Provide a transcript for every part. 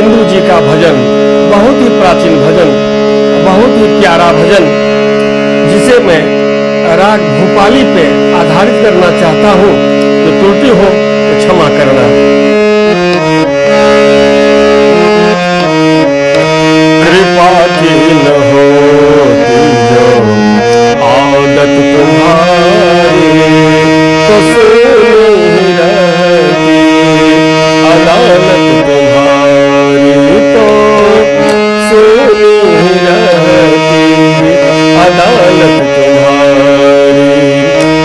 इंदु जी का भजन, बहुत ही प्राचीन भजन, बहुत ही प्यारा भजन, जिसे मैं राग भूपाली पे आधारित करना चाहता हूँ। तो त्रुटि हो तो क्षमा करना। कृपा की न होती जो आदत तुम्हारी, तो सुनी रहती अदालत तुम्हारी, तो सुनी रहती अदालत तुम्हारी।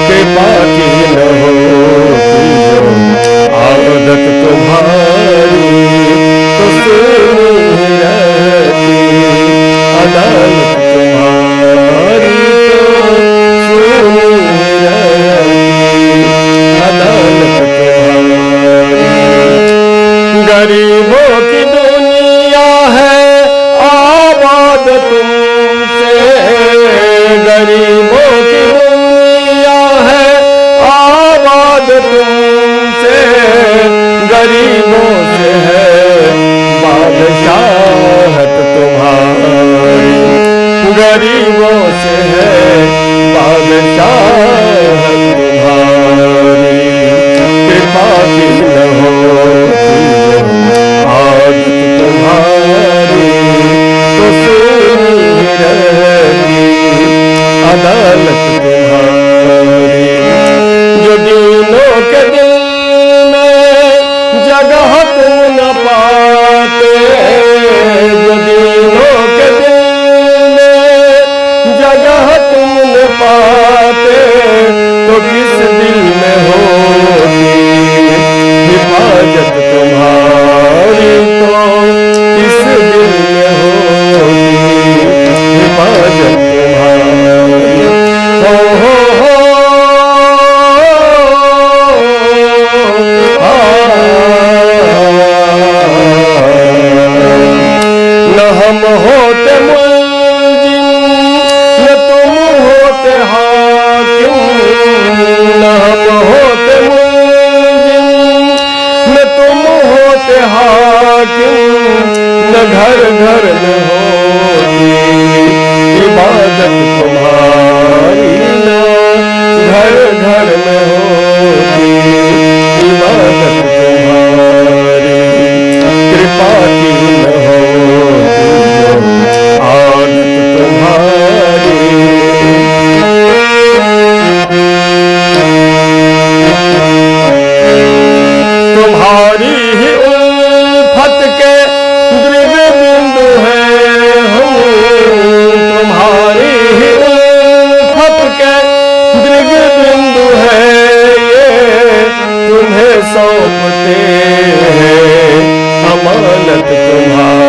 कृपा की न होती जो आदत तुम्हारी, तो सुनी रहती अदालत तुम्हारी, तो सुनी रहती अदालत तुम्हारी। गरीबों की दुनिया है आबाद तुमसे, गरीबों की दुनिया है आबाद तुमसे, गरीबों से है बादशाहत तुम्हारी, गरीबों से है बादशाहत तुम्हारी। कृपा की न होती आदत तुम्हारी, तो सुनी रहती अदालत तुम्हारी। जो दिनों के दिल में जगह तुम न पाते, जो दिनों के दिल में जगह तुम न पाते, तो किस दिल में होती हिफाजत तुम्हारी, तो किस दिल में होती हिफाजत तुम्हारी। हो न हम होते मुलजिम न तुम होते हाकिम, न हम होते मुलजिम न तुम होते हाकिम, न घर घर में होती इबादत तुम्हारी, न घर घर में होती इबादत तुम्हारी। कृपा की न होती जो आदत तुम्हारी, तुम्हारी ही उल्फत के द्रव्य बिंदु है हम, तुम्हारी ही उल्फत के द्रव्य बिंदु है ये, तुम्हें सौंपते हैं अमानत तुम्हारी।